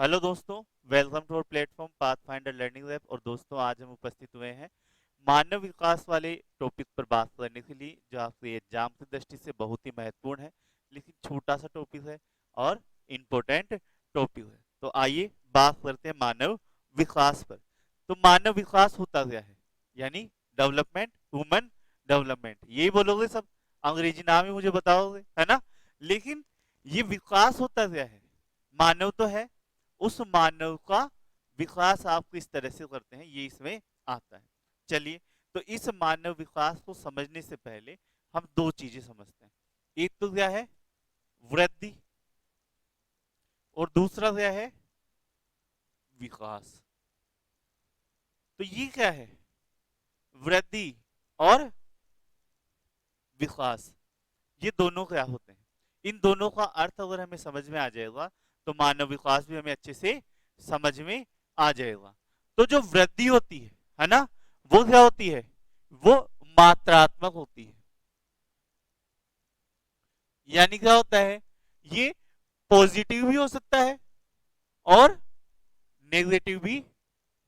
Hello दोस्तों, welcome to our platform pathfinder learning lab. और दोस्तों, आज हम उपस्थित हुए हैं मानव विकास वाले टॉपिक पर बात करने के लिए, जो आपके एग्जाम की दृष्टि से बहुत ही महत्वपूर्ण है, लेकिन छोटा सा टॉपिक है और इम्पोर्टेंट टॉपिक है। तो आइए बात करते हैं मानव विकास पर। तो मानव विकास होता क्या है? यानी डेवलपमेंट, ह्यूमन डेवलपमेंट, यही बोलोगे सब, अंग्रेजी नाम ही मुझे बताओगे, है ना? लेकिन ये विकास होता क्या है? मानव तो है, उस मानव का विकास आप किस तरह से करते हैं, ये इसमें आता है। चलिए, तो इस मानव विकास को समझने से पहले हम दो चीजें समझते हैं। एक तो क्या है? वृद्धि। और दूसरा क्या है? विकास। तो ये क्या है? वृद्धि और विकास, ये दोनों क्या होते हैं? इन दोनों का अर्थ अगर हमें समझ में आ जाएगा तो मानव विकास भी हमें अच्छे से समझ में आ जाएगा। तो जो वृद्धि होती है ना, वो क्या होती है? वो मात्रात्मक होती है। यानी क्या होता है? ये पॉजिटिव भी हो सकता है और नेगेटिव भी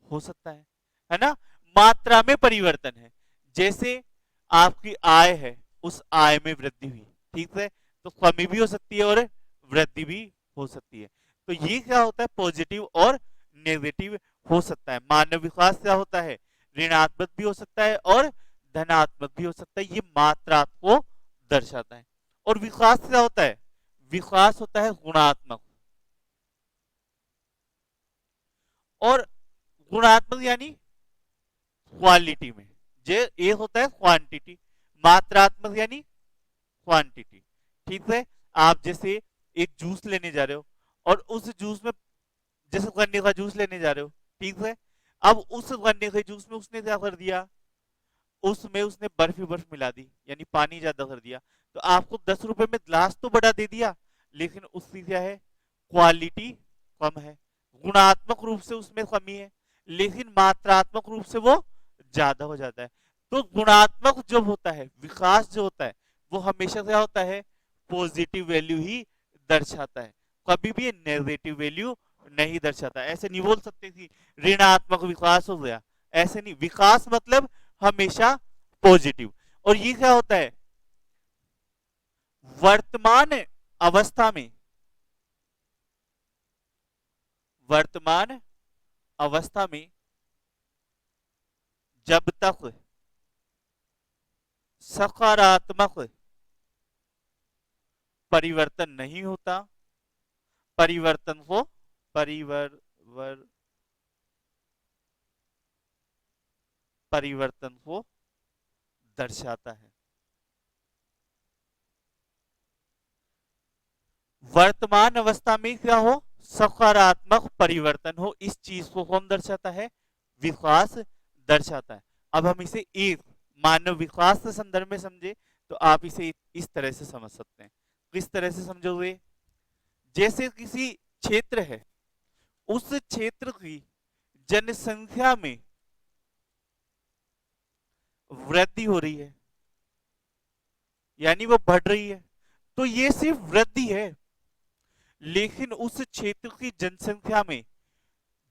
हो सकता है ना? मात्रा में परिवर्तन है। जैसे आपकी आय है, उस आय में वृद्धि हुई, ठीक है, तो कमी भी हो सकती है और वृद्धि भी हो सकती है। तो ये क्या होता है? पॉजिटिव और नेगेटिव हो सकता है। मानव विकास क्या होता है? ऋणात्मक भी हो सकता है और धनात्मक भी हो सकता है। ये मात्रा को दर्शाता है। और विकास क्या होता है? विकास होता है गुणात्मक। और गुणात्मक यानी क्वालिटी में। जे एक होता है क्वांटिटी, मात्रात्मक यानी क्वांटिटी, ठीक है। आप जैसे एक जूस लेने जा रहे हो और उस जूस में, जैसे गन्ने का जूस लेने जा रहे हो, ठीक है। अब उस गन्ने के जूस में उसने क्या कर दिया? उसमें उसने बर्फ ही बर्फ मिला दी, यानी पानी ज्यादा कर दिया। तो आपको 10 रुपए में ग्लास तो बड़ा दे दिया, लेकिन उसकी क्या है? क्वालिटी कम है। गुणात्मक रूप से उसमें कमी है, लेकिन मात्रात्मक रूप से वो ज्यादा हो जाता है। तो गुणात्मक जो होता है, विकास जो होता है, वो हमेशा क्या होता है? पॉजिटिव वैल्यू ही दर्शाता है, कभी भी नेगेटिव वैल्यू नहीं दर्शाता। ऐसे नहीं बोल सकते कि ऋणात्मक विकास हो गया, ऐसे नहीं। विकास मतलब हमेशा पॉजिटिव। और ये क्या होता है? वर्तमान अवस्था में, वर्तमान अवस्था में जब तक सकारात्मक परिवर्तन नहीं होता, परिवर्तन को परिवर्तन को दर्शाता है। वर्तमान अवस्था में क्या हो? सकारात्मक परिवर्तन हो, इस चीज को कौन दर्शाता है? विकास दर्शाता है। अब हम इसे एक मानव विकास के संदर्भ में समझे तो आप इसे इस तरह से समझ सकते हैं। किस तरह से समझोगे? जैसे किसी क्षेत्र है, उस क्षेत्र की जनसंख्या में वृद्धि हो रही है, यानी वो बढ़ रही है, तो ये सिर्फ वृद्धि है। लेकिन उस क्षेत्र की जनसंख्या में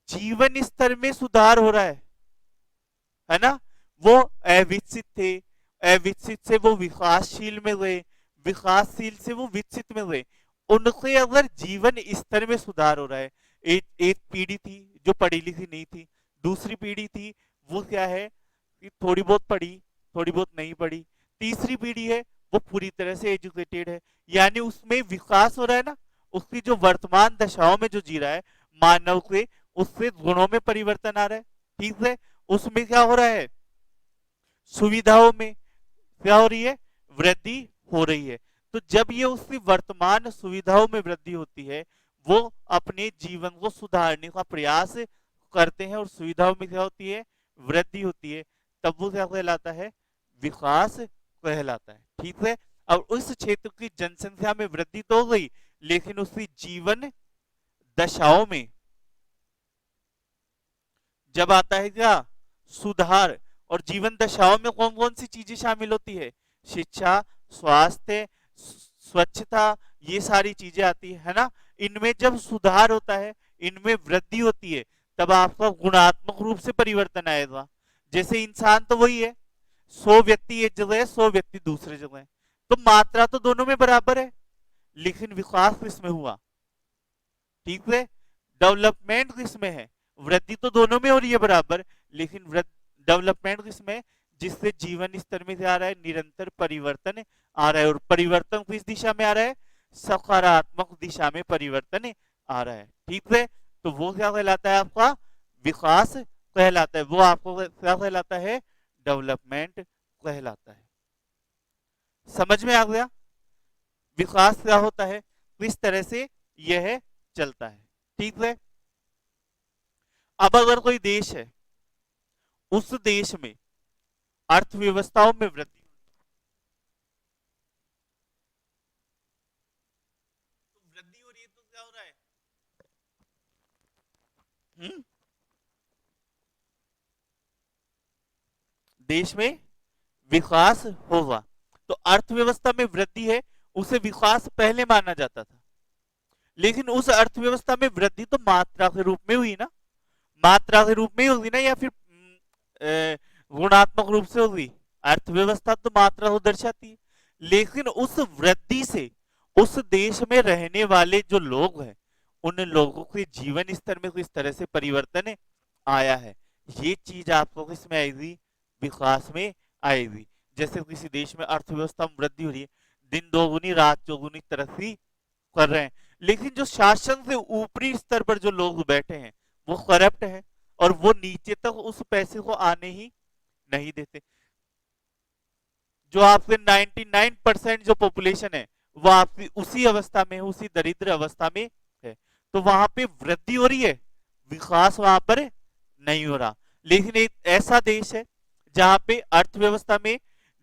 जीवन स्तर में सुधार हो रहा है ना? वो अविकसित थे, अविकसित से वो विकासशील में गए, विकासशील से वो विकसित में गए। उनके अगर जीवन स्तर में सुधार हो रहा है, एक एक पीढ़ी थी जो पढ़ी लिखी नहीं थी, दूसरी पीढ़ी थी वो क्या है कि थोड़ी बहुत पढ़ी, थोड़ी बहुत नहीं पढ़ी, तीसरी पीढ़ी है वो पूरी तरह से एजुकेटेड है। यानी उसमें विकास हो रहा है ना। उसकी जो वर्तमान दशाओं में जो जी रहा है मानव के, उससे गुणों में परिवर्तन आ रहा है, ठीक है। उसमें क्या हो रहा है? सुविधाओं में क्या हो रही है? वृद्धि हो रही है। तो जब ये उसकी वर्तमान सुविधाओं में वृद्धि होती है, वो अपने जीवन को सुधारने का प्रयास करते हैं और सुविधाओं में क्या होती है? वृद्धि होती है। तब वो क्या कहलाता है? विकास कहलाता है, ठीक है। अब उस क्षेत्र की जनसंख्या में वृद्धि तो हो गई, लेकिन उसकी जीवन दशाओं में जब आता है क्या? सुधार। और जीवन दशाओं में कौन कौन सी चीजें शामिल होती है? शिक्षा, स्वास्थ्य, स्वच्छता, ये सारी चीजें आती है ना। इनमें जब सुधार होता है, इनमें वृद्धि होती है तब आपका गुणात्मक रूप से परिवर्तन आएगा। जैसे इंसान तो वही है, 100 व्यक्ति एक जगह है, 100 व्यक्ति दूसरे जगह है, तो मात्रा तो दोनों में बराबर है, लेकिन विकास किसमें हुआ? ठीक है, डेवलपमेंट किसमें है? वृद्धि तो दोनों में हो रही है बराबर, लेकिन डेवलपमेंट किसमें? जिससे जीवन स्तर में क्या आ रहा है? निरंतर परिवर्तन आ रहा है, और परिवर्तन किस दिशा में आ रहा है? सकारात्मक दिशा में परिवर्तन आ रहा है। ठीक है, तो वो क्या कहलाता है? आपका विकास कहलाता है, वो आपको क्या कहलाता है? डेवलपमेंट कहलाता है। समझ में आ गया विकास क्या होता है, किस तरह से यह चलता है? ठीक है, अब अगर कोई देश है, उस देश में अर्थव्यवस्थाओं में वृद्धि, तो वृद्धि हो रही है तो क्या हो रहा है? देश में विकास होगा। तो अर्थव्यवस्था में वृद्धि है, उसे विकास पहले माना जाता था, लेकिन उस अर्थव्यवस्था में वृद्धि तो मात्रा के रूप में हुई ना, मात्रा के रूप में ही होगी ना, या फिर गुणात्मक रूप से होगी? अर्थव्यवस्था तो मात्रा को दर्शाती है, लेकिन उस वृद्धि से उस देश में रहने वाले जो लोग हैं, उन लोगों के जीवन स्तर में किस तरह से परिवर्तन आया है, ये चीज आपको किसमें आएगी? विकास में आएगी। जैसे किसी देश में अर्थव्यवस्था में वृद्धि हो रही है, दिन दोगुनी रात चौगुनी तरक्की कर रहे हैं, लेकिन जो शासन से ऊपरी स्तर पर जो लोग बैठे हैं वो करप्ट है, और वो नीचे तक उस पैसे को आने ही नहीं देते। जो आपके 99% जो पॉपुलेशन है वो आपकी उसी अवस्था में है, उसी दरिद्र अवस्था में है, तो वहां पे वृद्धि हो रही है, विकास वहां पर नहीं हो रहा। लेकिन एक ऐसा देश है जहां पे अर्थव्यवस्था में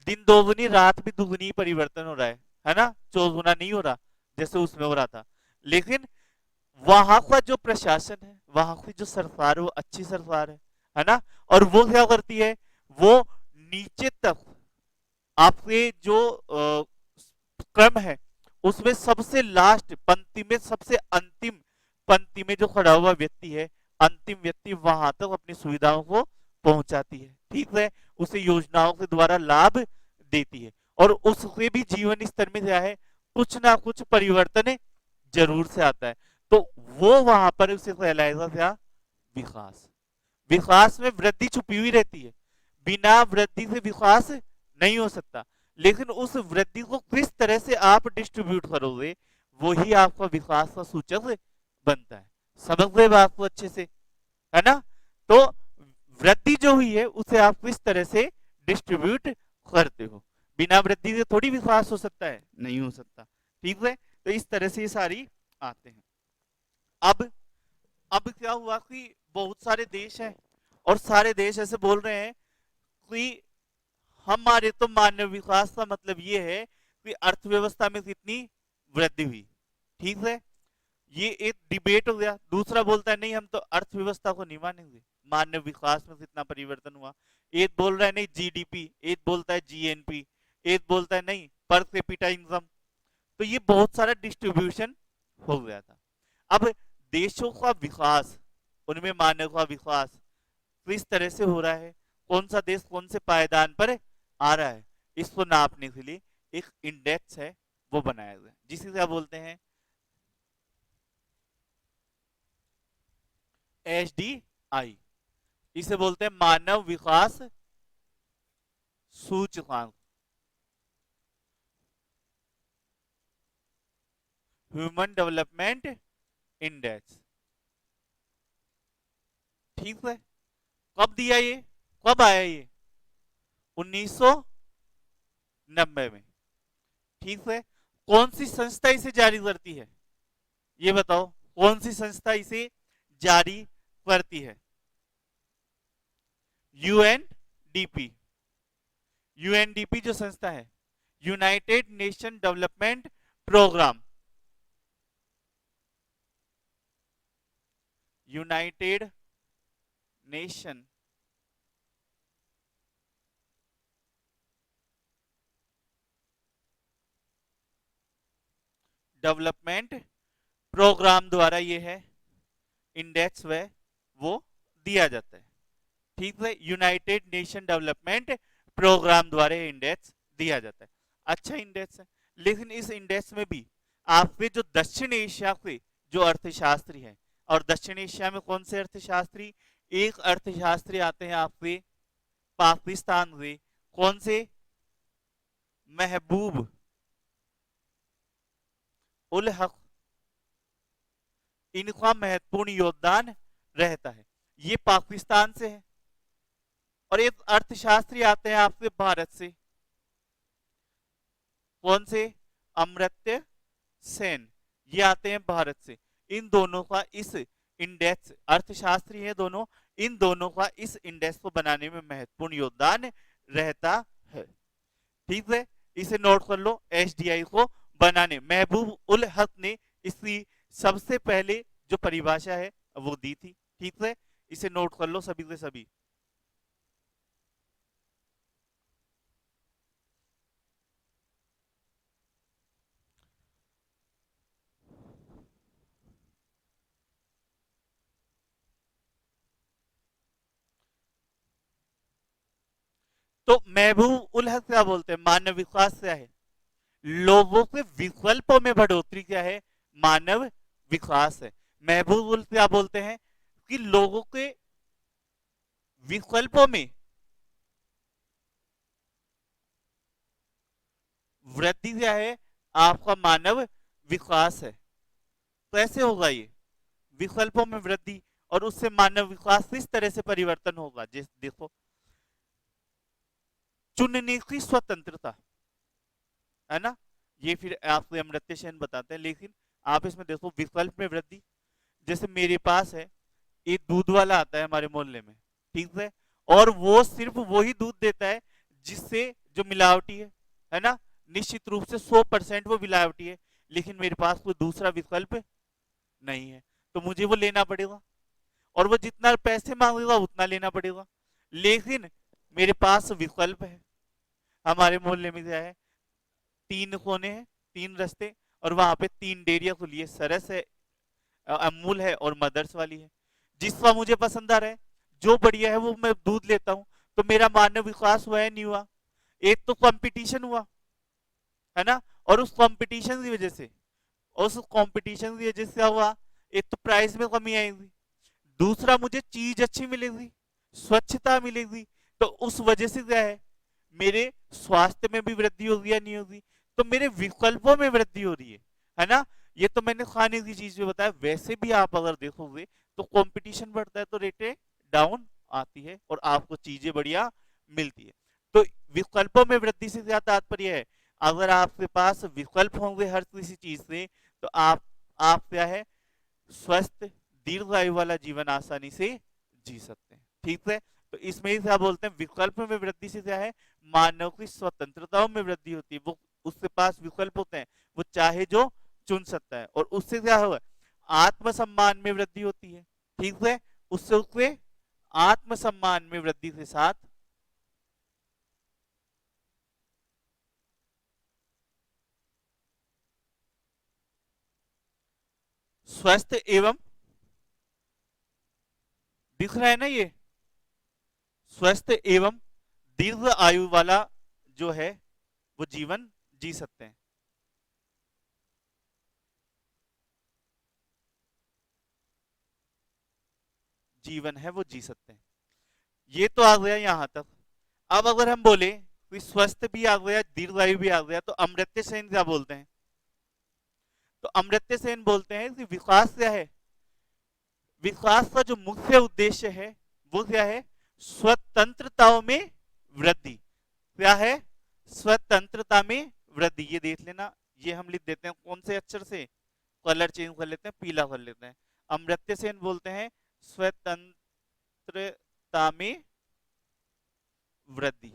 दिन दोगुनी रात भी दुगुनी परिवर्तन हो रहा है ना, चौगुना नहीं हो रहा जैसे उसमें हो रहा था, लेकिन वहां का जो प्रशासन है, वहां की जो सरकार है, वो अच्छी सरकार है ना, और वो क्या करती है? वो नीचे तक आपके जो क्रम है उसमें सबसे लास्ट पंक्ति में, सबसे अंतिम पंक्ति में जो खड़ा हुआ व्यक्ति है, अंतिम व्यक्ति, वहां तक अपनी सुविधाओं को पहुंचाती है। ठीक है, उसे योजनाओं के द्वारा लाभ देती है, और उसके भी जीवन स्तर में क्या है? कुछ ना कुछ परिवर्तन जरूर से आता है, तो वो वहां पर उसे कहलाएगा क्या? विकास। विकास में वृद्धि छुपी हुई रहती है, बिना वृद्धि से विकास नहीं हो सकता, लेकिन उस वृद्धि को किस तरह से आप डिस्ट्रीब्यूट करोगे, वही आपका विकास का सूचक बनता है। समझ गए बात को अच्छे से, है ना? तो वृद्धि जो हुई है उसे आप किस तरह से डिस्ट्रीब्यूट करते हो, बिना वृद्धि के थोड़ी विकास हो सकता है, नहीं हो सकता। ठीक है, तो इस तरह से ये सारी आते हैं। अब क्या हुआ कि बहुत सारे देश हैं, और सारे देश ऐसे बोल रहे हैं कि हमारे तो मानव विकास का मतलब ये है कि अर्थव्यवस्था में कितनी वृद्धि हुई। ठीक है, ये एक डिबेट हो गया। दूसरा बोलता है नहीं, हम तो अर्थव्यवस्था को नहीं मानेंगे, मानव विकास में कितना परिवर्तन हुआ। एक बोल रहा है नहीं जीडीपी, एक बोलता है जीएनपी, एक बोलता है नहीं पर कैपिटा इनकम। तो ये बहुत सारा डिस्ट्रीब्यूशन हो गया था। अब देशों का विकास, उनमें मानव का विकास किस तरह से हो रहा है, कौन सा देश कौन से पायदान पर आ रहा है, इसको नापने के लिए एक इंडेक्स है वो बनाया गया, जिसे क्या बोलते हैं? HDI। इसे बोलते हैं मानव विकास सूचकांक, ह्यूमन डेवलपमेंट इंडेक्स। ठीक है, कब दिया ये, कब आया ये? 1990 में। ठीक है, कौन सी संस्था इसे जारी करती है, ये बताओ, कौन सी संस्था इसे जारी करती है? यूएनडीपी। यूएनडीपी जो संस्था है, United Nation development programme, United Nation development programme द्वारा ये है इंडेक्स वो दिया जाता है। ठीक है, यूनाइटेड नेशन डेवलपमेंट प्रोग्राम द्वारा इंडेक्स दिया जाता है। अच्छा इंडेक्स है, लेकिन इस इंडेक्स में भी आपके जो दक्षिण एशिया के जो अर्थशास्त्री हैं, और दक्षिण एशिया में कौन से अर्थशास्त्री, एक अर्थशास्त्री आते हैं आपके पाकिस्तान से, कौन से, महबूब उल हक, इनका महत्वपूर्ण योगदान रहता है। ये पाकिस्तान से है। और एक अर्थशास्त्री आते हैं आपके भारत से, कौन से, अमर्त्य सेन, ये आते हैं भारत से। इन दोनों का इस इंडेक्स, अर्थशास्त्री है दोनों, इन दोनों का इस इंडेक्स को बनाने में महत्वपूर्ण योगदान रहता है। ठीक है, इसे नोट कर लो। एसडीआई को बनाने महबूब उल हक ने इसकी सबसे पहले जो परिभाषा है वो दी थी। ठीक है, इसे नोट कर लो सभी के सभी। तो महबूब उल हक क्या बोलते हैं, मानव विकास क्या है, लोगों के विकल्पों में बढ़ोतरी क्या है, मानव विकास है। महबूब उल क्या बोलते हैं कि लोगों के विकल्पों में वृद्धि क्या है, आपका मानव विकास है। कैसे होगा ये, विकल्पों में वृद्धि और उससे मानव विकास किस तरह से परिवर्तन होगा, जिस देखो, चुनने की स्वतंत्रता है ना, ये फिर आपको अमर्त्य सेन बताते हैं। लेकिन आप इसमें देखो विकल्प में वृद्धि, जैसे मेरे पास है एक दूध वाला आता है हमारे मोहल्ले में, ठीक है, और वो सिर्फ वही दूध देता है जिससे जो मिलावटी है ना, निश्चित रूप से 100% वो मिलावटी है। लेकिन मेरे पास कोई दूसरा विकल्प नहीं है, तो मुझे वो लेना पड़ेगा, और वो जितना पैसे मांगेगा उतना लेना पड़ेगा। लेकिन मेरे पास विकल्प है, हमारे मोहल्ले में क्या है, 3 कोने हैं, 3 रास्ते, और वहां पे 3 डेयरियां खुली है, सरस है, अमूल है और मदर्स वाली है। जिसका मुझे पसंद आ रहा है, जो बढ़िया है वो मैं दूध लेता हूं। तो मेरा मानव विकास हुआ है, नहीं हुआ, एक तो कंपटीशन हुआ है ना, और उस कंपटीशन की वजह से, उस कंपटीशन की वजह से क्या हुआ, एक तो प्राइस में कमी आएगी, दूसरा मुझे चीज अच्छी मिलेगी, स्वच्छता मिलेगी, तो उस वजह से क्या है, मेरे स्वास्थ्य में भी वृद्धि होगी या नहीं होगी, तो मेरे विकल्पों में वृद्धि हो रही है ना। ये तो मैंने खाने की चीज में बताया। वैसे भी आप अगर देखोगे तो कंपटीशन बढ़ता है तो रेटें डाउन आती है और आपको चीजें बढ़िया मिलती है। तो विकल्पों में वृद्धि से क्या तात्पर्य है, अगर आपके पास विकल्प होंगे हर किसी चीज से, तो आप क्या है, स्वस्थ दीर्घायु वाला जीवन आसानी से जी सकते हैं। ठीक है, तो इसमें ही क्या बोलते हैं, विकल्प में वृद्धि से क्या है, मानव की स्वतंत्रताओं में वृद्धि होती है। वो उसके पास विकल्प होते हैं, वो चाहे जो चुन सकता है, और उससे क्या होगा, आत्मसम्मान में वृद्धि होती है। ठीक है, उससे उसके आत्मसम्मान में वृद्धि के साथ स्वस्थ एवं, दिख रहा है ना ये, स्वस्थ एवं दीर्घ आयु वाला जो है वो जीवन जी सकते हैं। जीवन है वो जी सकते हैं। ये तो आ गया यहां तक। अब अगर हम बोले कोई स्वस्थ भी आ गया, दीर्घायु भी आ गया, तो अमर्त्य सेन क्या बोलते हैं, तो अमर्त्य सेन बोलते हैं कि विकास क्या है, विकास का जो मुख्य उद्देश्य है वो क्या है, स्वतंत्रताओं में वृद्धि। क्या है, स्वतंत्रता में वृद्धि। ये देख लेना, ये हम लिख देते हैं कौन से अक्षर से, कलर चेंज कर लेते हैं, पीला कर लेते हैं। अमर्त्य सेन बोलते हैं स्वतंत्रता में वृद्धि।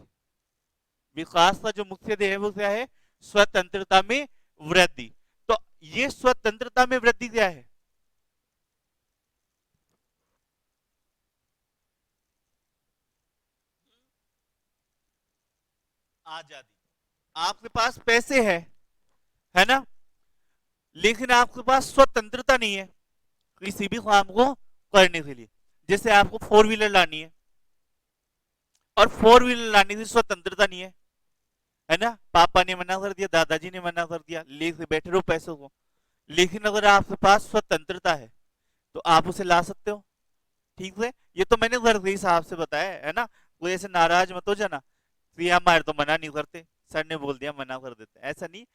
विकास का जो मुख्य ध्येय है वो क्या है, स्वतंत्रता में वृद्धि। तो ये स्वतंत्रता में वृद्धि क्या है, आजादी। आपके पास पैसे है ना, लेकिन आपके पास स्वतंत्रता नहीं है किसी भी काम को करने के लिए। जैसे आपको 4 व्हीलर लानी है और 4 व्हीलर लाने की स्वतंत्रता नहीं है ना, पापा ने मना कर दिया, दादाजी ने मना कर दिया, लेके बैठे रहो पैसों को। लेकिन अगर आपके पास स्वतंत्रता है तो आप उसे ला सकते हो। ठीक है, ये तो मैंने घर के हिसाब से बताया है ना, कोई ऐसे नाराज मत हो जाना कि हमारे तो मना नहीं करते, सर ने बोल दिया मना कर देते, ऐसा नहीं।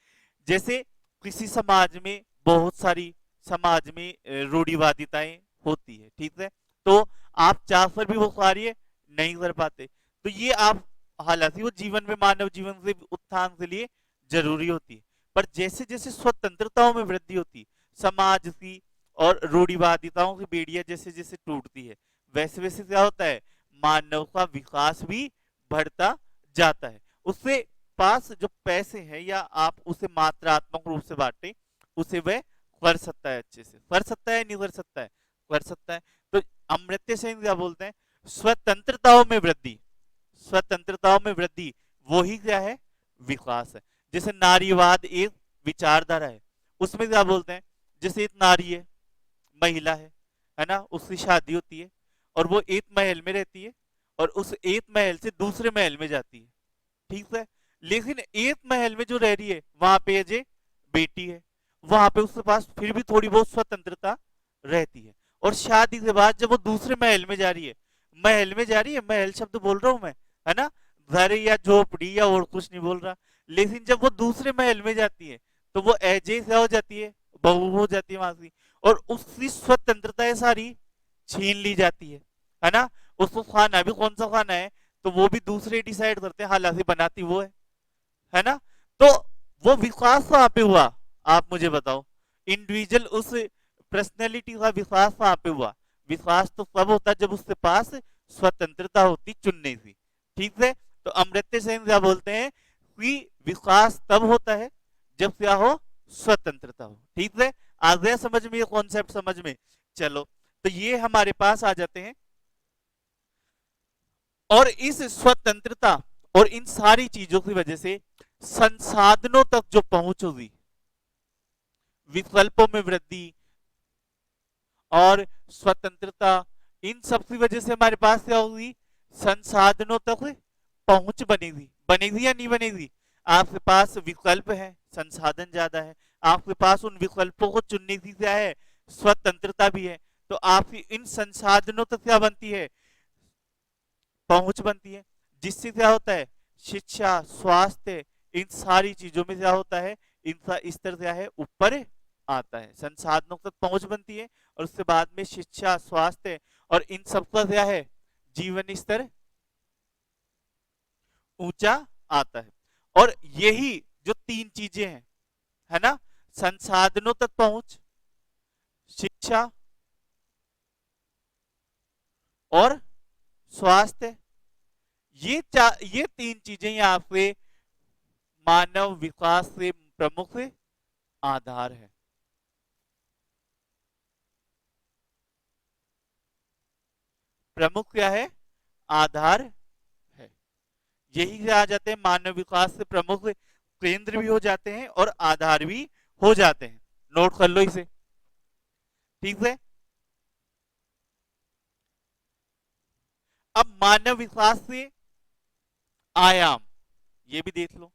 जैसे किसी समाज में बहुत सारी समाज में रूढ़िवादिताएं होती है, ठीक है, तो आप चाह कर भी वो कार्य नहीं कर पाते, तो ये आप, हालांकि वो जीवन में, मानव जीवन से उत्थान के लिए जरूरी होती है, पर जैसे जैसे स्वतंत्रताओं में वृद्धि होती है, समाज की और रूढ़िवादिताओं की बेड़ियां जैसे जैसे टूटती है, वैसे वैसे क्या होता है, मानव का विकास भी बढ़ता जाता है। उससे पास जो पैसे हैं, या आप उसे मात्रात्मक रूप से बांटे, उसे वह कर सकता है, अच्छे से कर सकता है, नहीं कर सकता है, कर सकता है। तो अमर्त्य सेन क्या बोलते हैं, स्वतंत्रताओं में वृद्धि, स्वतंत्रताओं में वृद्धि वही क्या है, विकास है। जैसे नारीवाद एक विचारधारा है, उसमें क्या बोलते हैं, जैसे एक नारी है, महिला है ना, उसकी शादी होती है और वो एक महल में रहती है और उस एक महल से दूसरे महल में जाती है, ठीक है, लेकिन एक महल में जो रह रही है वहां पे जे बेटी है, वहां पे उसके पास फिर भी थोड़ी बहुत स्वतंत्रता रहती है। और शादी के बाद जब वो दूसरे महल में जा रही है, महल में जा रही है, महल शब्द बोल रहा हूं मैं, है ना, घर या झोपड़ी या और कुछ नहीं बोल रहा, लेकिन जब वो दूसरे महल में जाती है तो वो एजे क्या हो जाती है, बहू हो जाती है वहां की, और उसकी स्वतंत्रता सारी छीन ली जाती है ना। उसको खाना भी कौन सा खाना है तो वो भी दूसरे डिसाइड करते हैं, हालांकि बनाती वो है ना। तो वो विकास कहाँ पे हुआ, आप मुझे बताओ, इंडिविजुअल उस पर्सनैलिटी का विकास कहाँ पे हुआ, विकास तो तब होता जब उसके पास स्वतंत्रता होती चुनने की, ठीक है। तो अमर्त्य सेन क्या बोलते हैं कि विकास तब होता है जब क्या हो, स्वतंत्रता हो, ठीक है। आ गया समझ में, ये कॉन्सेप्ट समझ में, चलो, तो ये हमारे पास आ जाते हैं। और इस स्वतंत्रता और इन सारी चीजों की वजह से संसाधनों तक जो पहुंच होगी, विकल्पों में वृद्धि और स्वतंत्रता, इन सब की वजह से हमारे पास क्या होगी, संसाधनों तक पहुंच बनेगी, बनेगी या नहीं बनेगी। आपके पास विकल्प है, संसाधन ज्यादा है, आपके पास उन विकल्पों को चुनने की क्या है, स्वतंत्रता भी है, तो आपकी इन संसाधनों तक क्या बनती है, पहुंच बनती है, जिससे क्या होता है, शिक्षा, स्वास्थ्य, इन सारी चीजों में क्या होता है, इनका स्तर क्या है, ऊपर आता है, संसाधनों तक पहुंच बनती है, और उसके बाद में शिक्षा, स्वास्थ्य और इन सब का क्या है, जीवन स्तर ऊंचा आता है। और यही जो तीन चीजें हैं, है ना, संसाधनों तक पहुंच, शिक्षा और स्वास्थ्य, ये तीन चीजें यहाँ पे मानव विकास के प्रमुख आधार है। प्रमुख क्या है, आधार है, यही से आ जाते हैं, मानव विकास के प्रमुख केंद्र भी हो जाते हैं और आधार भी हो जाते हैं, नोट कर लो इसे, ठीक है। अब मानव विकास से आयाम, ये भी देख लो,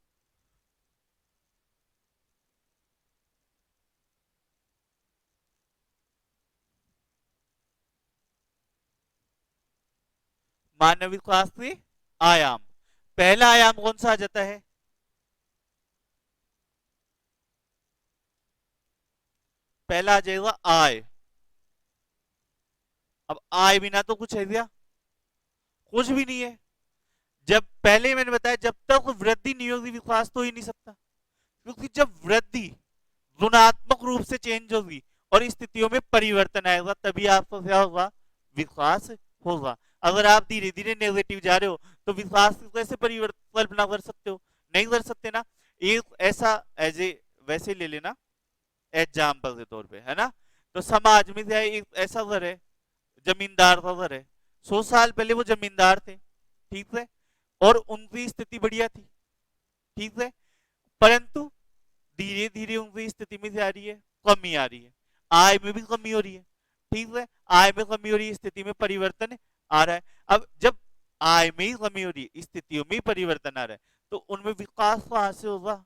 मानव विकास से आयाम, पहला आयाम कौन सा आ जाता है, पहला आ जाएगा आय। अब आय बिना तो कुछ है क्या, कुछ भी नहीं है। जब पहले मैंने बताया, जब तक वृद्धि नहीं होगी विकास तो ही नहीं सकता, क्योंकि जब वृद्धि गुणात्मक रूप से चेंज होगी और स्थितियों में परिवर्तन आएगा, तभी आपको क्या होगा, विकास होगा। अगर आप धीरे धीरे नेगेटिव जा रहे हो तो विकास कैसे परिवर्तन कल्पना कर सकते हो, नहीं कर सकते ना। एक ऐसा एज ए वैसे ले लेना एग्जाम्पल के तौर पे, है ना, तो समाज में क्या है, एक ऐसा घर है, जमींदार का घर है, 100 साल पहले वो जमींदार थे, ठीक है, और उनकी स्थिति बढ़िया थी, ठीक है, परंतु धीरे धीरे उनकी स्थिति में जा रही है, कमी आ रही है, आय में भी कमी हो रही है, ठीक है, आय में कमी हो रही है, स्थिति में परिवर्तन आ रहा है। अब जब आय में ही कमी हो रही है, स्थितियों में ही परिवर्तन आ रहा है, तो उनमें विकास कहां से होगा?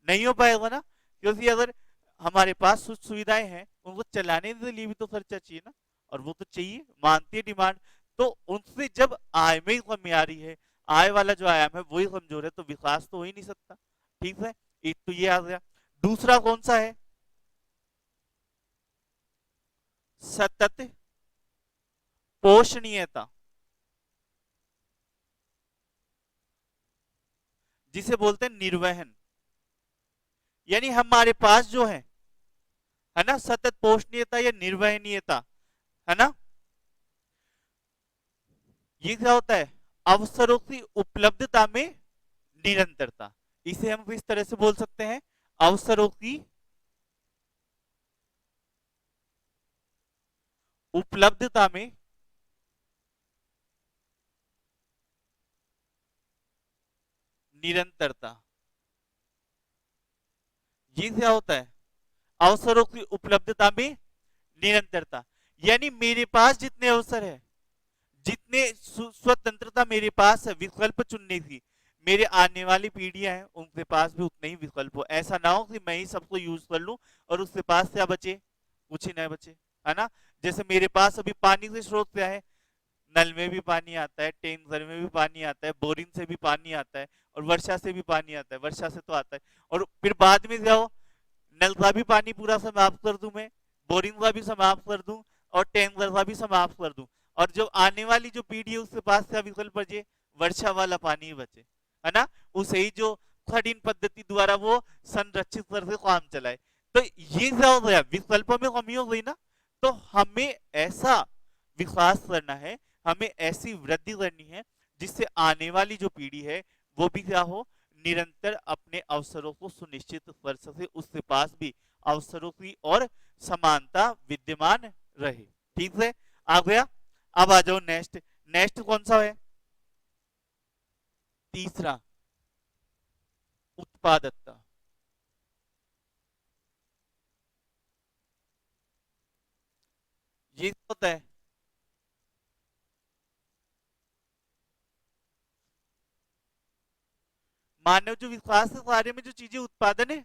नहीं हो पाएगा ना, क्योंकि अगर हमारे पास सुख सुविधाएं हैं, उनको चलाने के लिए भी तो खर्चा चाहिए ना, और वो तो चाहिए, मानती है डिमांड। तो उनसे जब आय में ही कमी आ रही है, आय वाला जो आयाम है वही कमजोर है, तो विकास तो हो ही नहीं सकता। ठीक है, एक तो ये आ गया। दूसरा कौन सा है? सतत पोषणीयता, जिसे बोलते हैं निर्वहन। यानी हमारे पास जो है ना, सतत पोषणीयता या निर्वहनीयता, है ना, ये क्या होता है? अवसरों की उपलब्धता में निरंतरता। इसे हम किस तरह से बोल सकते हैं? अवसरों की उपलब्धता में निरंतरता। ये क्या होता है? अवसरों की उपलब्धता में निरंतरता। यानी मेरे पास जितने अवसर है, जितने स्वतंत्रता मेरे पास है विकल्प चुनने की, मेरे आने वाली पीढ़ियां हैं उनके पास भी उतने ही विकल्प हो। ऐसा ना हो कि मैं ही सबको यूज कर लूं और उसके पास क्या बचे? कुछ ही ना बचे, है ना। जैसे मेरे पास अभी पानी के स्रोत क्या है? नल में भी पानी आता है, टैंकर में भी पानी आता है, बोरिंग से भी पानी आता है, और वर्षा से भी पानी आता है। वर्षा से तो आता है, और फिर बाद में जाओ, नल का भी पानी पूरा समाप्त कर दूं मैं, बोरिंग का भी समाप्त कर दूं, और टैंकर का भी समाप्त कर दूं, और जो आने वाली जो पीढ़ी है उसके पास क्या विकल्प बचे? वर्षा वाला पानी ही बचे, है ना। उसे ही जो खड़ीन पद्धति द्वारा वो संरक्षित करके काम चलाए। तो ये क्या हो गया? विकल्पों में कमी हो गई ना। तो हमें ऐसा विकास करना है, हमें ऐसी वृद्धि करनी है जिससे आने वाली जो पीढ़ी है वो भी क्या हो? निरंतर अपने अवसरों को सुनिश्चित कर सके, उसके पास भी अवसरों की और समानता विद्यमान रहे। ठीक है, आ गया। अब आ जाओ नेक्स्ट। नेक्स्ट कौन सा है? तीसरा, उत्पादकता। ये होता है मानव जो विकास के कार्य में जो चीजें उत्पादन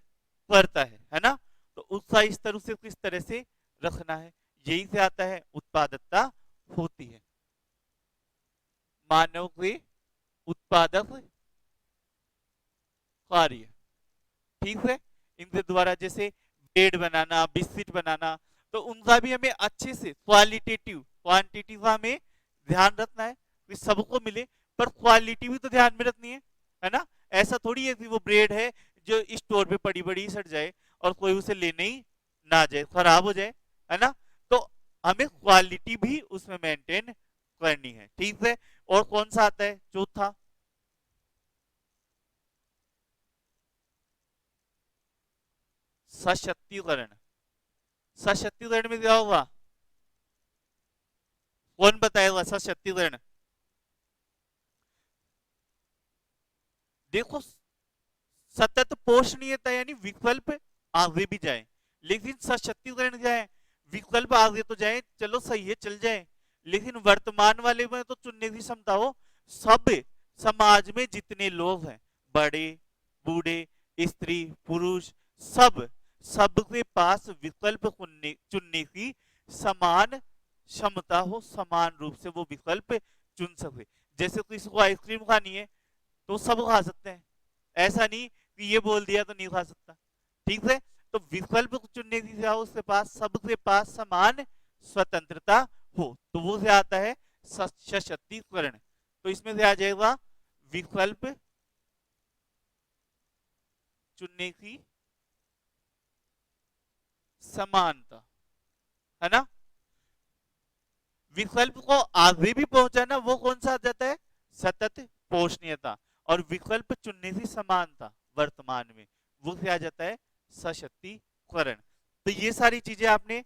करता है ना, तो उसका स्तर उसे किस तरह से रखना है, यही से आता है उत्पादकता होती है। मानव के उत्पादक कार्य, ठीक है, इनके द्वारा जैसे ब्रेड बनाना, बिस्किट बनाना, तो उनका भी हमें अच्छे से क्वालिटेटिव, क्वांटिटी का हमें ध्यान रखना है कि सबको मिले, पर क्वालिटी भी तो ध्यान में रखनी है ना। ऐसा थोड़ी है कि वो ब्रेड है जो स्टोर पे पड़ी पड़ी सड़ जाए और कोई उसे लेने ही ना जाए, खराब हो जाए, है ना। तो हमें क्वालिटी भी उसमें मेंटेन करनी है। ठीक है, और कौन सा आता है चौथा? सशक्तिकरण। सशक्तिकरण में क्या होगा? कौन बताएगा सशक्तिकरण? देखो, सतत पोषणीयता यानी विकल्प आगे भी जाए, लेकिन सशक्तिकरण क्या है? विकल्प आगे तो जाए, चलो सही है, चल जाए, लेकिन वर्तमान वाले में तो चुनने की क्षमता हो। सब समाज में जितने लोग हैं, बड़े बूढ़े, स्त्री पुरुष, सब सबके पास विकल्प चुनने चुनने की समान क्षमता हो, समान रूप से वो विकल्प चुन सके। जैसे किसी को आइसक्रीम खानी है तो सब खा सकते हैं, ऐसा नहीं कि ये बोल दिया तो नहीं खा सकता। ठीक है, तो विकल्प चुनने की क्या हो, उसके पास, सबके पास समान स्वतंत्रता हो, तो वो क्या आता है? सशक्तिकरण। तो इसमें से आ जाएगा विकल्प चुनने की समानता, है ना। विकल्प को आगे भी पहुंचाना, वो कौन सा आ जाता है? सतत पोषणीयता। और विकल्प चुनने की समानता वर्तमान में, वो क्या आ जाता है? सशक्तिकरण। तो ये सारी चीजें आपने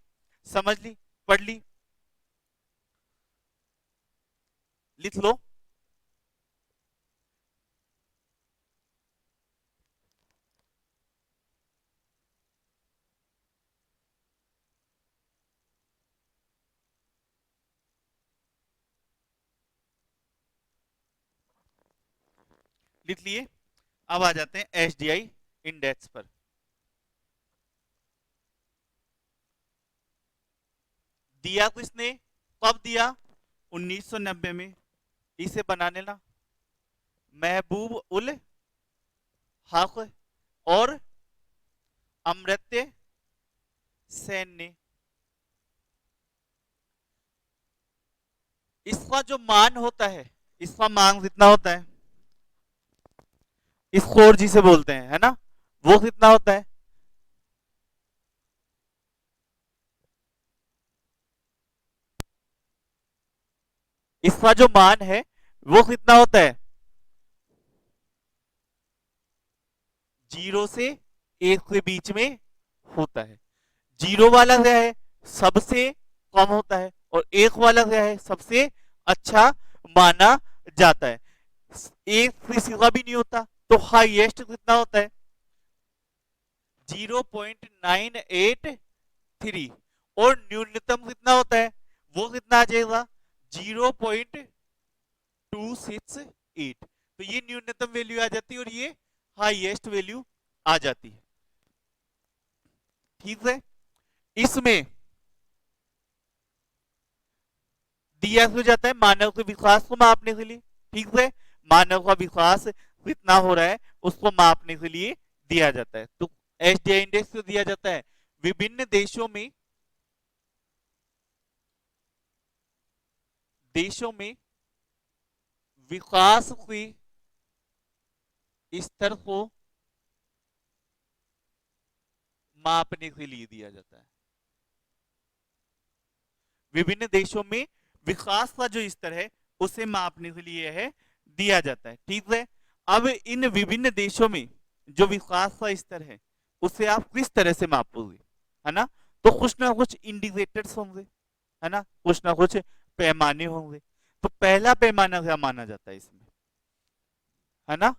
समझ ली, पढ़ ली, लिख लो। लिख लिए। अब आ जाते हैं एचडीआई इंडेक्स पर। दिया किसने, कब दिया, 1990 में। इसे बनाने ना महबूब उल हक और अमर्त्य सेन ने। इसका जो मान होता है, इसका मान कितना होता है, स्कोर जिसे बोलते हैं, है ना, वो कितना होता है, इसका जो मान है वो कितना होता है, 0 से 1 के बीच में होता है। 0 वाला क्या है, सबसे कम होता है, और 1 वाला क्या है, सबसे अच्छा माना जाता है। 1 किसी का भी नहीं होता, तो हाईएस्ट कितना होता है, 0.983। और न्यूनतम कितना होता है, वो कितना आ जाएगा, 0.268। तो ये न्यूनतम वैल्यू आ जाती है और ये हाईएस्ट वैल्यू आ जाती है। ठीक है, इसमें दिया हो जाता है मानव के विकास को मापने के लिए। ठीक है, मानव का विकास कितना हो रहा है उसको मापने के लिए दिया जाता है। तो एसडीआई इंडेक्स को दिया जाता है विभिन्न देशों में विकास के स्तर को मापने के लिए दिया जाता है। विभिन्न देशों में विकास का जो स्तर है उसे मापने के लिए है दिया जाता है। ठीक है, अब इन विभिन्न देशों में जो विकास का स्तर है उसे आप किस तरह से मापोगे, है ना, तो कुछ ना कुछ इंडिकेटर्स होंगे, है ना, कुछ ना कुछ पैमाने होंगे। तो पहला पैमाना क्या माना जाता है इसमें, है ना,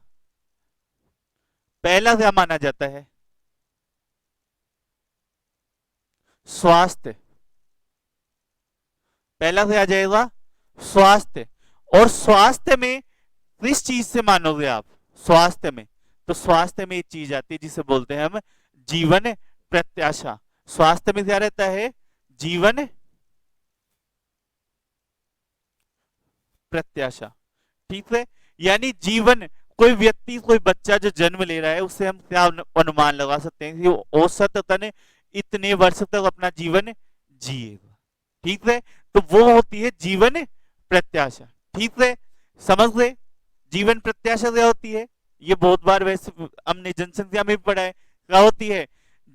पहला क्या माना जाता है, स्वास्थ्य। पहला क्या आ जाएगा, स्वास्थ्य। और स्वास्थ्य में किस चीज से मानोगे आप, स्वास्थ्य में, तो स्वास्थ्य में एक चीज आती है जिसे बोलते हैं हम जीवन प्रत्याशा। स्वास्थ्य में क्या रहता है, जीवन प्रत्याशा। ठीक है, यानी जीवन, कोई व्यक्ति, कोई बच्चा जो जन्म ले रहा है उससे हम क्या अनुमान लगा सकते हैं कि वो औसतन इतने वर्ष तक अपना जीवन जिएगा। ठीक है, तो वो होती है जीवन प्रत्याशा। ठीक है, समझ गए, जीवन प्रत्याशा क्या होती है, ये बहुत बार वैसे हमने जनसंख्या में भी पढ़ा है, क्या होती है,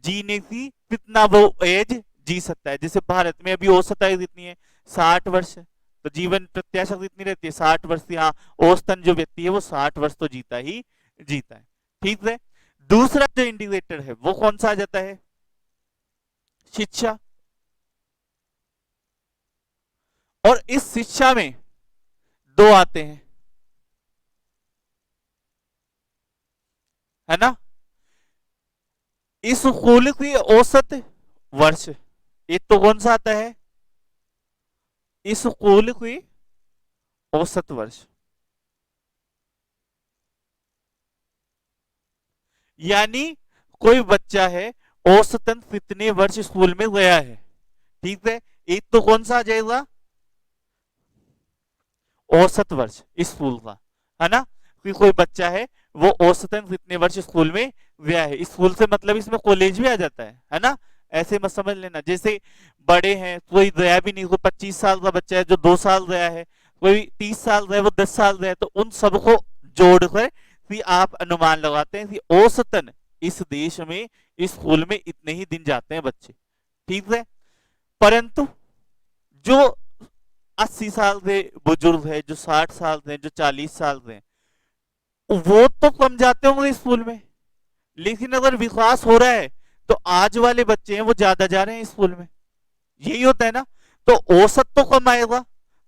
जीने की कितना वो एज जी सकता है। जैसे भारत में अभी औसत आयु कितनी है, 60 वर्ष, तो जीवन प्रत्याशा कितनी रहती है, 60 वर्ष। यहाँ औसतन जो व्यक्ति है वो 60 वर्ष तो जीता ही जीता है। ठीक है, दूसरा जो इंडिकेटर है वो कौन सा आ जाता है, शिक्षा। और इस शिक्षा में दो आते हैं, है ना, इस स्कूल की औसत वर्ष, एक तो कौन सा आता है, इस स्कूल की औसत वर्ष, यानी कोई बच्चा है औसतन कितने वर्ष स्कूल में गया है। ठीक है, एक तो कौन सा आ जाएगा, औसत वर्ष स्कूल का, है ना, कि कोई बच्चा है वो औसतन कितने वर्ष स्कूल में गया है। स्कूल से मतलब इसमें कॉलेज भी आ जाता है ना, ऐसे मत समझ लेना। जैसे बड़े हैं, कोई गया भी नहीं, कोई 25 साल का बच्चा है जो 2 साल गया है, कोई 30 साल गया, वो 10 साल गया, तो उन सबको जोड़कर भी आप अनुमान लगाते हैं कि औसतन इस देश में इस स्कूल में इतने ही दिन जाते हैं बच्चे। ठीक है, परंतु जो 80 साल के बुजुर्ग है, जो 60 साल के, जो 40 साल के, वो तो कम जाते होंगे स्कूल में, लेकिन अगर विकास हो रहा है तो आज वाले बच्चे हैं वो ज्यादा जा रहे हैं स्कूल में, यही होता है ना। तो औसत तो कम आएगा,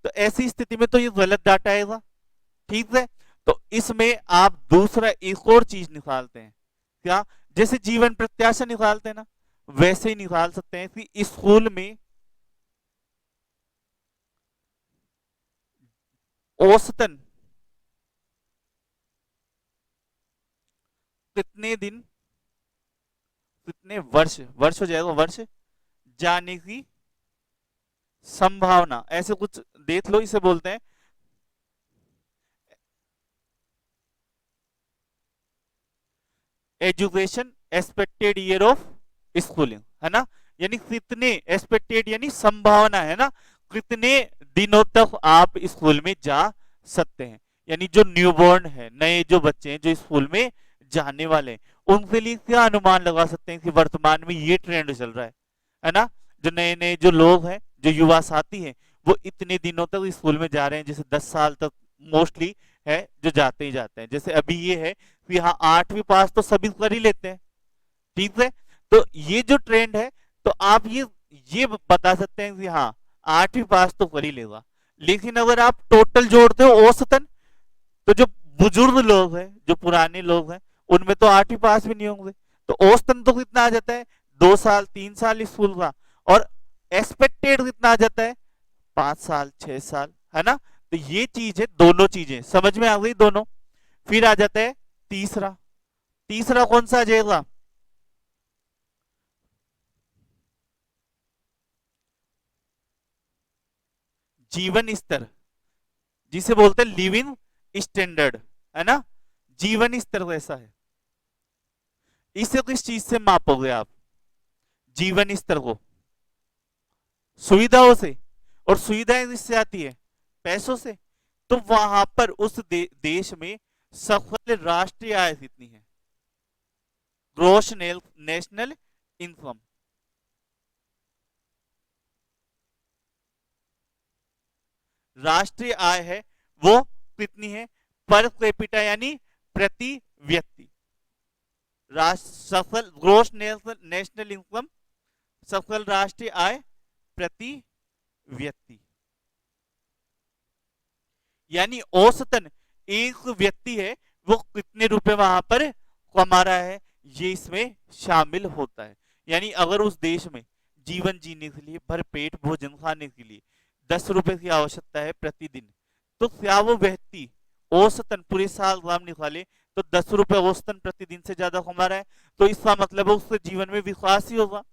तो ऐसी स्थिति में तो ये गलत डाटा आएगा। ठीक है, तो इसमें आप दूसरा एक और चीज निकालते हैं, क्या, जैसे जीवन प्रत्याशा निकालते हैं ना, वैसे ही निकाल सकते हैं कि स्कूल में औसतन कितने दिन, कितने वर्ष, वर्ष हो जाएगा वर्ष, जाने की संभावना, ऐसे कुछ देख लो, इसे बोलते हैं education expected year of schooling, है ना। यानी कितने एक्सपेक्टेड यानी संभावना, है ना, कितने दिनों तक आप स्कूल में जा सकते हैं। यानी जो न्यूबॉर्न है, नए जो बच्चे हैं जो स्कूल में जाने वाले हैं, उनके लिए क्या अनुमान लगा सकते हैं कि वर्तमान में ये ट्रेंड चल रहा है ना। जो नए नए जो लोग हैं, जो युवा साथी हैं, वो इतने दिनों तक स्कूल में जा रहे हैं, जैसे 10 साल तक मोस्टली है जो जाते ही जाते हैं। जैसे अभी ये है कि यहाँ 8वीं पास तो सभी कर ही लेते हैं, ठीक है। तो ये जो ट्रेंड है, तो आप ये बता सकते हैं कि हाँ 8वीं पास तो कर ही लेगा। लेकिन अगर आप टोटल जोड़ते हो औसतन, तो जो बुजुर्ग लोग हैं, जो पुराने लोग हैं, उनमें तो 8वीं पास भी नहीं होंगे। तो औसतन तो कितना आ जाता है, 2 साल 3 साल स्कूल का, और एक्सपेक्टेड कितना आ जाता है, 5 साल 6 साल, है ना। तो ये चीज है, दोनों चीजें समझ में आ गई दोनों। फिर आ जाता है तीसरा, तीसरा कौन सा आ जाएगा, जीवन स्तर, जिसे बोलते हैं लिविंग स्टैंडर्ड, है ना। जीवन स्तर कैसा है, इसे किस चीज से मापोगे आप, जीवन स्तर को सुविधाओं से, और सुविधाएं किससे आती है, पैसों से। तो वहां पर उस देश में सकल राष्ट्रीय आय कितनी है, ग्रोस नेशनल इनकम, राष्ट्रीय आय है वो कितनी है, पर कैपिटा यानी प्रति व्यक्ति, सकल ग्रोस नेशनल इनकम, सकल राष्ट्रीय आय प्रति व्यक्ति। यानी औसतन एक व्यक्ति है वो कितने रुपए वहां पर कमा रहा है, ये इसमें शामिल होता है। यानी अगर उस देश में जीवन जीने के लिए, भरपेट भोजन खाने के लिए 10 रुपए की आवश्यकता है प्रतिदिन, तो क्या वो व्यक्ति औसतन पूरे साल काम निकाले तो 10 रुपए औसतन प्रतिदिन से ज्यादा कमा रहा है, तो इसका मतलब है उसके जीवन में विकास ही होगा,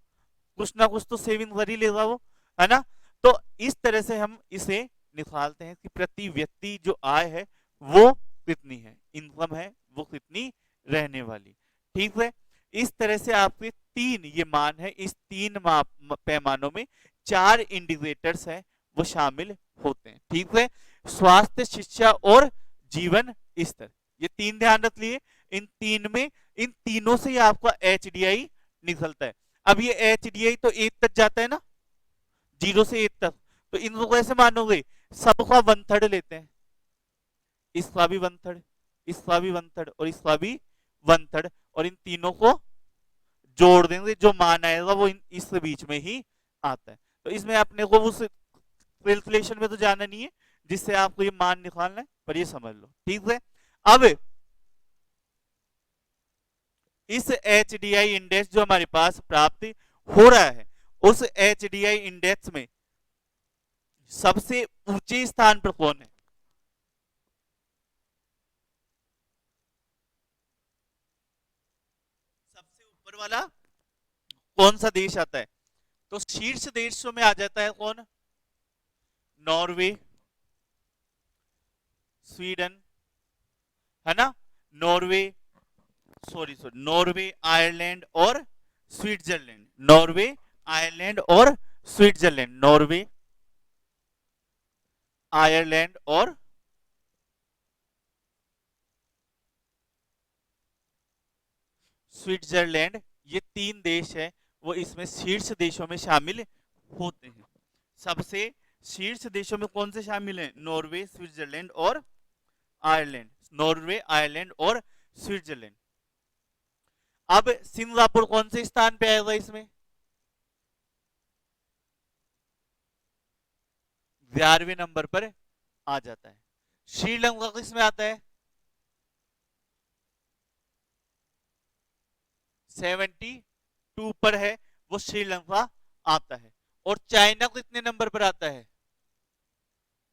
कुछ ना कुछ तो सेविंग कर ही लेगा वो, है ना। तो इस तरह से हम इसे निकालते हैं कि प्रति व्यक्ति जो आय है वो कितनी है, इनकम है वो कितनी रहने वाली, ठीक है। इस तरह से आपके तीन ये मान है, इस तीन पैमानों में 4 इंडिकेटर्स हैं वो शामिल होते हैं, ठीक है। स्वास्थ्य, शिक्षा और जीवन स्तर, ये तीन ध्यान रख लिए। इन तीन में, इन तीनों से ही आपका एचडीआई निकलता है। अब ये एचडीआई तो 8 तक जाता है ना, 0 से 8 तक, तो इनको कैसे मानोगे, सबका 1/3 लेते हैं, इसका भी 1/3, इसका भी 1/3 और इसका भी 1/3, और इन तीनों को जोड़ देंगे, जो मान आएगा वो इस बीच में ही आता है। तो इसमें अपने को उस कैलकुलेशन में तो जाना नहीं है जिससे आपको ये मान निकालना है, पर ये समझ लो, ठीक है। अब इस एचडीआई इंडेक्स जो हमारे पास प्राप्त हो रहा है, उस एचडीआई इंडेक्स में सबसे ऊंचे स्थान पर कौन है, सबसे ऊपर वाला कौन सा देश आता है, तो शीर्ष देशों में आ जाता है कौन, नॉर्वे, स्वीडन, है ना, नॉर्वे, नॉर्वे, आयरलैंड और स्विट्जरलैंड, नॉर्वे, आयरलैंड और स्विट्जरलैंड, नॉर्वे, आयरलैंड और स्विट्जरलैंड, ये तीन देश है वो इसमें शीर्ष देशों में शामिल होते हैं। सबसे शीर्ष देशों में कौन से शामिल हैं, नॉर्वे, स्विट्जरलैंड और आयरलैंड, नॉर्वे, आयरलैंड और स्विट्जरलैंड। अब सिंगापुर कौन से स्थान पे आएगा इसमें, 11वें नंबर पर आ जाता है। श्रीलंका किस में आता है, 72 पर है वो श्रीलंका आता है। और चाइना कितने नंबर पर आता है,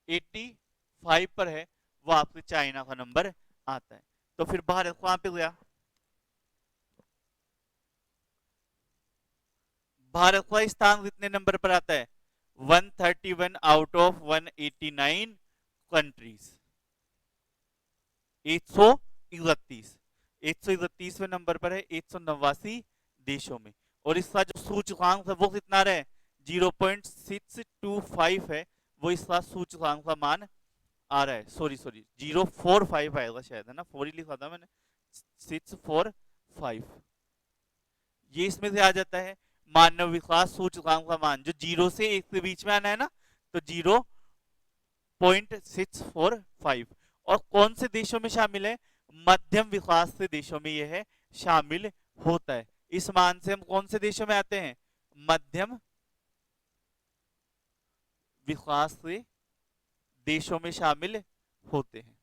85 पर है वो आपके चाइना का नंबर आता है। तो फिर भारत कहां पे गया, भारत का स्थान कितने नंबर पर आता है? 131 आउट ऑफ 189 कंट्रीज। 131 131वें नंबर पर है 189 देशों में। और इसका जो सूचकांक है वो कितना रहा है? 0.625 है, वो इसका सूचकांक का मान आ रहा है। सॉरी 045 आएगा शायद, है ना, 4 ही लिखा था मैंने, 645। ये इसमें से आ जाता है मानव विकास सूचकांक का मान, जो 0 से 1 के बीच में आना है ना, तो 0.645। और कौन से देशों में शामिल है? मध्यम विकास से देशों में यह है शामिल होता है। इस मान से हम कौन से देशों में आते हैं? मध्यम विकास से देशों में शामिल होते हैं।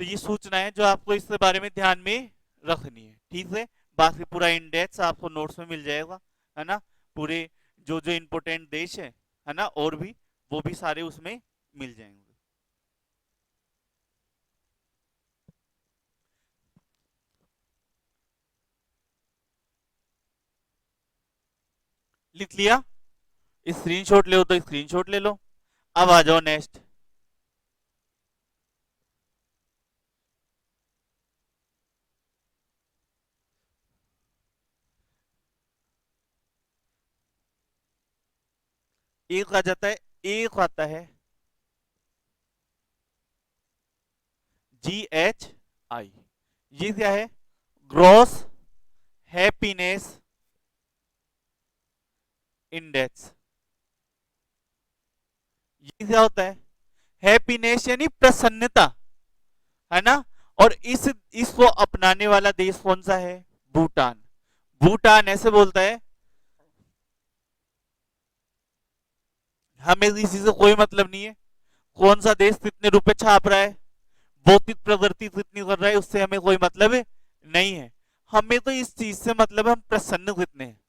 तो ये सूचना है जो आपको इसके बारे में ध्यान में रखनी है, ठीक है। बाकी पूरा इंडेक्स आपको नोट्स में मिल जाएगा, है ना, पूरे जो जो इंपोर्टेंट देश है ना, और भी वो भी सारे उसमें मिल जाएंगे। लिख लिया? स्क्रीनशॉट ले हो तो स्क्रीनशॉट ले लो। अब आ जाओ नेक्स्ट। एक आ जाता है, एक आता है GHI। ये क्या है? Gross happiness index. ये क्या होता है? हैप्पीनेस यानी प्रसन्नता, है ना। और इसको अपनाने वाला देश कौन सा है? भूटान। भूटान ऐसे बोलता है, हमें इसी से कोई मतलब नहीं है कौन सा देश कितने रुपए छाप रहा है, भौतिक प्रवृत्ति कितनी कर रहा है, उससे हमें कोई मतलब नहीं है। हमें तो इस चीज से मतलब हम प्रसन्न कितने हैं,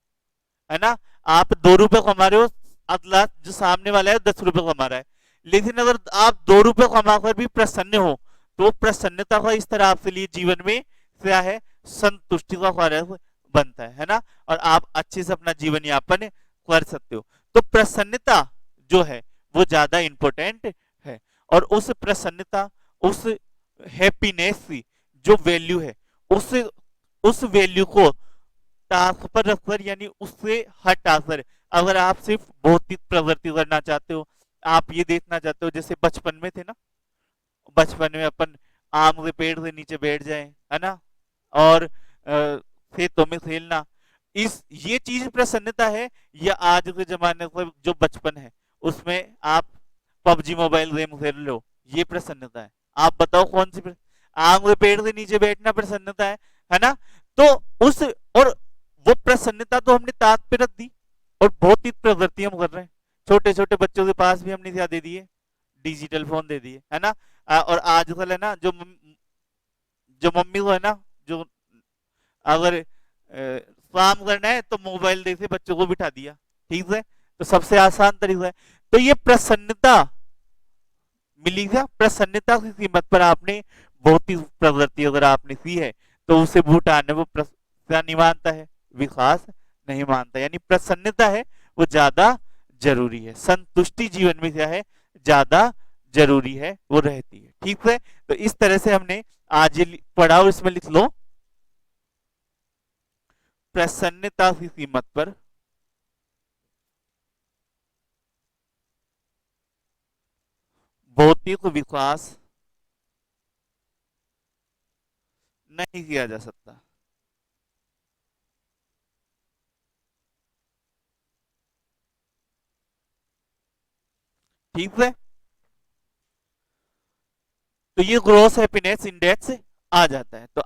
है ना। आप 2 रुपए कमा रहे हो, अगला जो सामने वाला है 10 रुपए कमा रहा है, लेकिन अगर आप 2 रुपए कमाकर भी प्रसन्न हो, तो प्रसन्नता का इस तरह आपके लिए जीवन में क्या है? संतुष्टि का कारण बनता है ना, और आप अच्छे से अपना जीवन यापन कर सकते हो। तो प्रसन्नता जो है वो ज्यादा इंपॉर्टेंट है। और उस प्रसन्नता, उस हैप्पीनेस की जो वैल्यू है, उस वैल्यू को टास्क पर रखकर, यानी उससे हटाकर, अगर आप सिर्फ भौतिक प्रवृत्ति करना चाहते हो, आप ये देखना चाहते हो जैसे बचपन में थे ना, बचपन में अपन आम के पेड़ के नीचे बैठ जाए, है ना, और खेतों में खेलना, इस ये चीज प्रसन्नता है? या आज के जमाने का जो बचपन है उसमें आप पबजी मोबाइल गेम खेल लो, ये प्रसन्नता है? आप बताओ कौन सी आम के पेड़ के नीचे बैठना प्रसन्नता है ना। तो उस, और वो प्रसन्नता तो हमने ताक पे रख दी, और बहुत ही प्रवृत्ति हम कर रहे हैं। छोटे छोटे बच्चों के पास भी हमने क्या दे दिए? डिजिटल फोन दे दिए, है ना। और आजकल है ना, जो मम्मी को है ना, जो अगर काम करना है तो मोबाइल दे के बच्चों को बिठा दिया, ठीक है, तो सबसे आसान तरीका है। तो ये प्रसन्नता मिली क्या? प्रसन्नता की कीमत पर आपने भौतिक प्रवृत्ति अगर आपने की है, तो उसे भूटान है वो क्या नहीं मानता है? विकास नहीं मानता। यानी प्रसन्नता है वो ज्यादा जरूरी है, संतुष्टि जीवन में क्या है? ज्यादा जरूरी है, वो रहती है, ठीक है। तो इस तरह से हमने आज ये पढ़ा, और इसमें लिख लो, प्रसन्नता की कीमत पर भौतिक विकास नहीं किया जा सकता। ठीक है, तो ये ग्रोस हैप्पीनेस इंडेक्स आ जाता है। तो